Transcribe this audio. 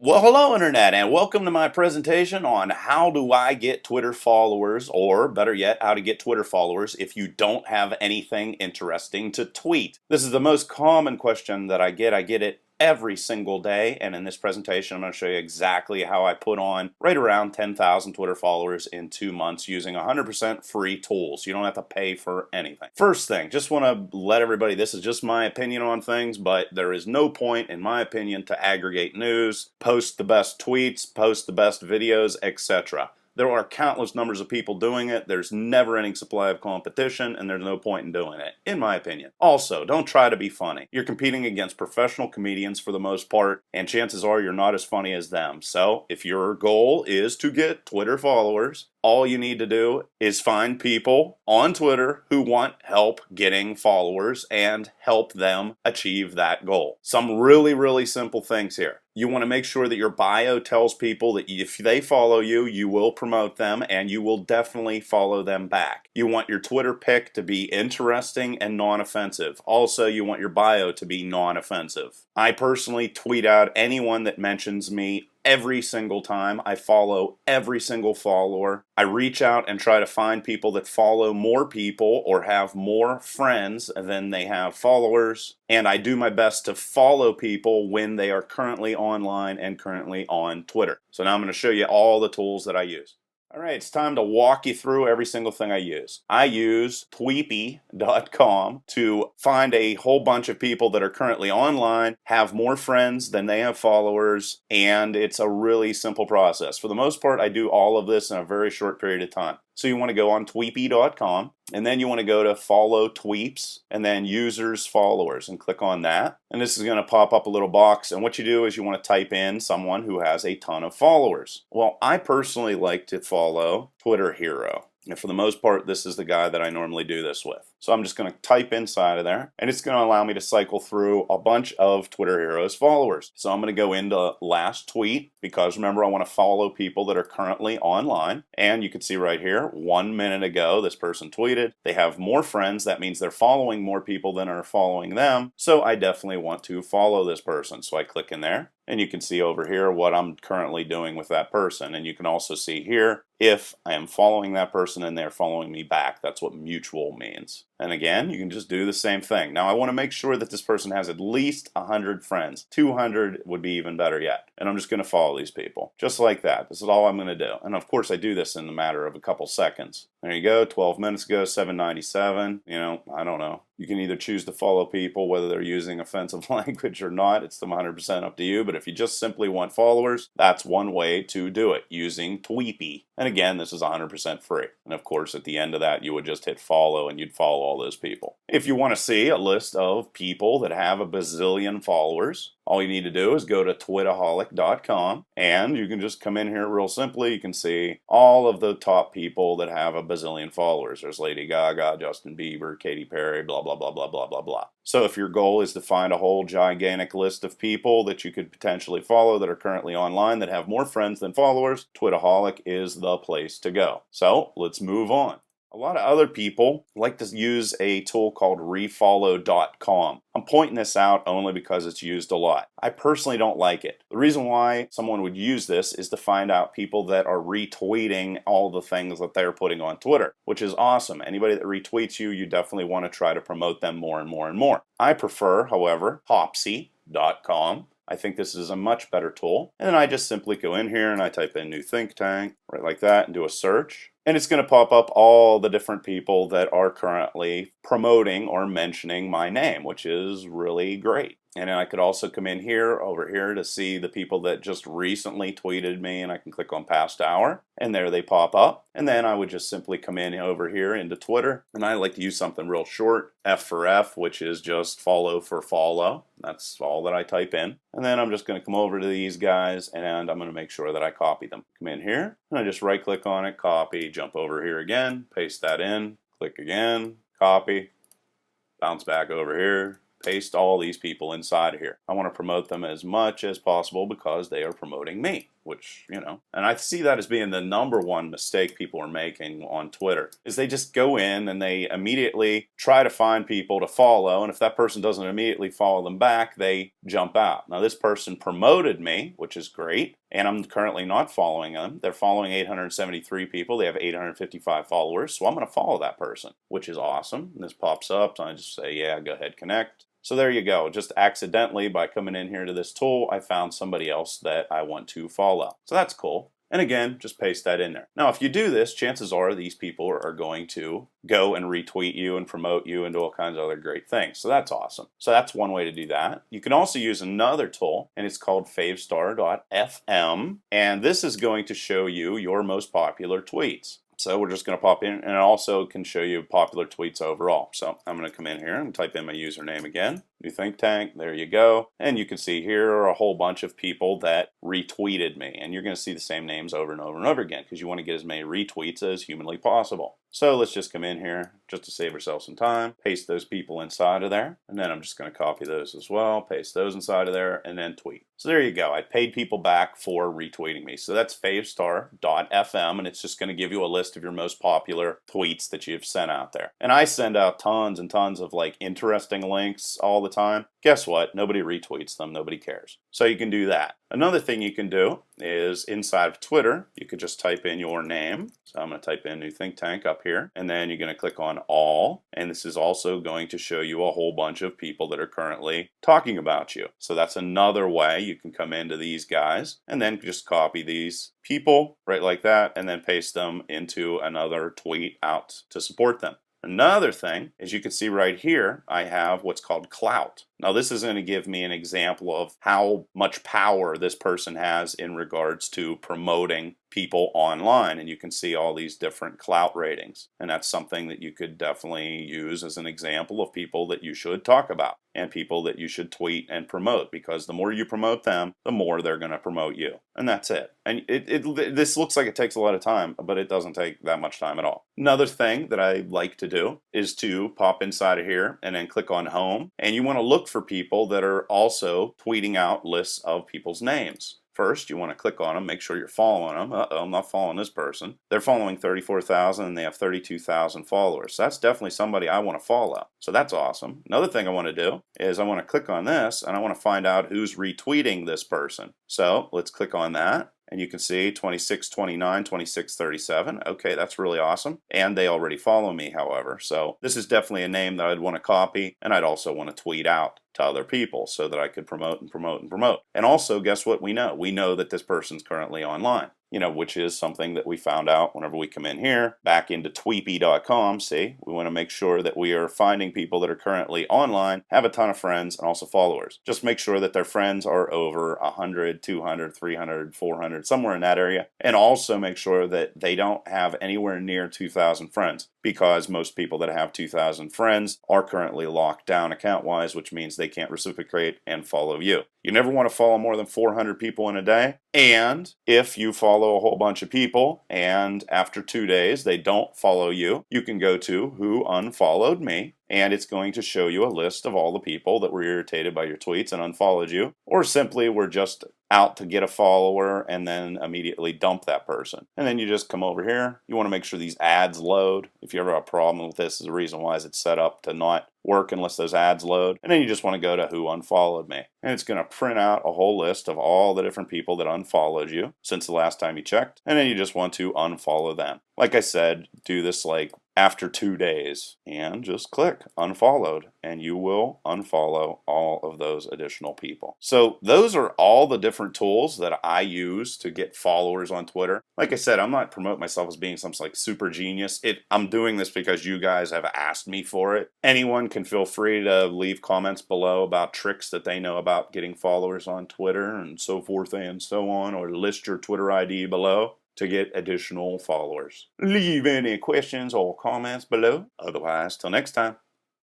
Well, hello Internet, and welcome to my presentation on how do I get Twitter followers, or better yet, how to get Twitter followers if you don't have anything interesting to tweet. This is the most common question that I get. I get it every single day, and in this presentation I'm going to show you exactly how I put on right around 10,000 Twitter followers in 2 months using 100% free tools. You don't have to pay for anything. First thing, just want to let everybody, this is just my opinion on things, but there is no point, in my opinion, to aggregate news, post the best tweets, post the best videos, etc. There are countless numbers of people doing it. There's never-ending supply of competition, and there's no point in doing it, in my opinion. Also, don't try to be funny. You're competing against professional comedians for the most part, and chances are you're not as funny as them. So, if your goal is to get Twitter followers, all you need to do is find people on Twitter who want help getting followers and help them achieve that goal. Some really simple things here. You want to make sure that your bio tells people that if they follow you, you will promote them and you will definitely follow them back. You want your Twitter pic to be interesting and non-offensive. Also, you want your bio to be non-offensive. I personally tweet out anyone that mentions me every single time. I follow every single follower. I reach out and try to find people that follow more people or have more friends than they have followers. And I do my best to follow people when they are currently online and currently on Twitter. So now I'm going to show you all the tools that I use. Alright, it's time to walk you through every single thing I use. I use Tweepi.com to find a whole bunch of people that are currently online, have more friends than they have followers, and it's a really simple process. For the most part, I do all of this in a very short period of time. So you want to go on Tweepi.com, and then you want to go to Follow Tweeps, and then Users Followers, and click on that. And this is going to pop up a little box, and what you do is you want to type in someone who has a ton of followers. Well, I personally like to follow Twitter Hero. And for the most part, this is the guy that I normally do this with. So I'm just going to type inside of there, and it's going to allow me to cycle through a bunch of Twitter Heroes followers. So I'm going to go into last tweet, because remember, I want to follow people that are currently online. And you can see right here, 1 minute ago, this person tweeted. They have more friends. That means they're following more people than are following them. So I definitely want to follow this person. So I click in there. And you can see over here what I'm currently doing with that person. And you can also see here if I am following that person and they're following me back. That's what mutual means. And again, you can just do the same thing. Now I want to make sure that this person has at least 100 friends. 200 would be even better yet. And I'm just going to follow these people. Just like that. This is all I'm going to do. And of course I do this in a matter of a couple seconds. There you go, 12 minutes ago, 797. You know, I don't know. You can either choose to follow people, whether they're using offensive language or not. It's 100% up to you. But if you just simply want followers, that's one way to do it, using Tweepi. And again, this is 100% free. And of course, at the end of that, you would just hit follow and you'd follow all those people. If you want to see a list of people that have a bazillion followers, all you need to do is go to twitaholic.com, and you can just come in here real simply. You can see all of the top people that have a bazillion followers. There's Lady Gaga, Justin Bieber, Katy Perry, blah, blah, blah, blah, blah, blah, blah. So if your goal is to find a whole gigantic list of people that you could potentially follow that are currently online that have more friends than followers, Twitaholic is the place to go. So let's move on. A lot of other people like to use a tool called refollow.com. I'm pointing this out only because it's used a lot. I personally don't like it. The reason why someone would use this is to find out people that are retweeting all the things that they're putting on Twitter, which is awesome. Anybody that retweets you, you definitely want to try to promote them more and more and more. I prefer, however, Topsy.com. I think this is a much better tool. And then I just simply go in here and I type in new think tank, right like that, and do a search. And it's going to pop up all the different people that are currently promoting or mentioning my name, which is really great. And then I could also come in here, over here, to see the people that just recently tweeted me, and I can click on past hour, and there they pop up. And then I would just simply come in over here into Twitter, and I like to use something real short, F for F, which is just follow for follow. That's all that I type in. And then I'm just going to come over to these guys, and I'm going to make sure that I copy them. Come in here, and I just right click on it, copy, jump over here again, paste that in, click again, copy, bounce back over here, paste all these people inside of here. I want to promote them as much as possible because they are promoting me. which, you know, and I see that as being the #1 mistake people are making on Twitter, is they just go in and they immediately try to find people to follow, and if that person doesn't immediately follow them back, they jump out. Now, this person promoted me, which is great, and I'm currently not following them. They're following 873 people. They have 855 followers, so I'm going to follow that person, which is awesome. And this pops up, so I just say, yeah, go ahead, connect. So there you go. Just accidentally, by coming in here to this tool, I found somebody else that I want to follow. So that's cool. And again, just paste that in there. Now, if you do this, chances are these people are going to go and retweet you and promote you and do all kinds of other great things. So that's awesome. So that's one way to do that. You can also use another tool, and it's called FavStar.fm. And this is going to show you your most popular tweets. So we're just going to pop in, and it also can show you popular tweets overall. So I'm going to come in here and type in my username again. New think tank, there you go. And you can see here are a whole bunch of people that retweeted me. And you're going to see the same names over and over and over again because you want to get as many retweets as humanly possible. So let's just come in here just to save ourselves some time, paste those people inside of there, and then I'm just going to copy those as well, paste those inside of there, and then tweet. So there you go. I paid people back for retweeting me. So that's favstar.fm, and it's just going to give you a list of your most popular tweets that you've sent out there. And I send out tons and tons of like interesting links all the time. Guess what? Nobody retweets them. Nobody cares. So you can do that. Another thing you can do is inside of Twitter, you could just type in your name. So I'm going to type in New Think Tank up here, and then you're going to click on all, and this is also going to show you a whole bunch of people that are currently talking about you. So that's another way you can come into these guys and then just copy these people right like that and then paste them into another tweet out to support them. Another thing is you can see right here, I have what's called clout. Now this is going to give me an example of how much power this person has in regards to promoting people online, and you can see all these different clout ratings, and that's something that you could definitely use as an example of people that you should talk about and people that you should tweet and promote, because the more you promote them, the more they're going to promote you, and that's it. And this looks like it takes a lot of time, but it doesn't take that much time at all. Another thing that I like to do is to pop inside of here and then click on home, and you want to look for people that are also tweeting out lists of people's names. First, you want to click on them, make sure you're following them. Uh-oh, I'm not following this person. They're following 34,000 and they have 32,000 followers. So that's definitely somebody I want to follow. So that's awesome. Another thing I want to do is I want to click on this and I want to find out who's retweeting this person. So let's click on that. And you can see 2629, 2637. Okay, that's really awesome. And they already follow me, however. So this is definitely a name that I'd want to copy, and I'd also want to tweet out to other people so that I could promote and promote and promote. And also, guess what we know? We know that this person's currently online, you know, which is something that we found out whenever we come in here, back into Tweepi.com. See, we want to make sure that we are finding people that are currently online, have a ton of friends, and also followers. Just make sure that their friends are over 100, 200, 300, 400, somewhere in that area. And also make sure that they don't have anywhere near 2,000 friends, because most people that have 2,000 friends are currently locked down account-wise, which means they can't reciprocate and follow you. You never want to follow more than 400 people in a day. And if you follow a whole bunch of people and after 2 days they don't follow you, you can go to Who Unfollowed Me, and it's going to show you a list of all the people that were irritated by your tweets and unfollowed you, or simply were just out to get a follower and then immediately dump that person. And then you just come over here. You want to make sure these ads load. If you ever have a problem with this, is the reason why it's set up to not work unless those ads load. And then you just want to go to Who Unfollowed Me. And it's going to print out a whole list of all the different people that unfollowed you since the last time you checked. And then you just want to unfollow them. Like I said, do this like after 2 days and just click unfollowed and you will unfollow all of those additional people. So those are all the different tools that I use to get followers on Twitter. Like I said, I'm not promoting myself as being some like super genius. I'm doing this because you guys have asked me for it. Anyone can feel free to leave comments below about tricks that they know about getting followers on Twitter and so forth and so on, or list your Twitter ID below to get additional followers. Leave any questions or comments below. Otherwise, till next time.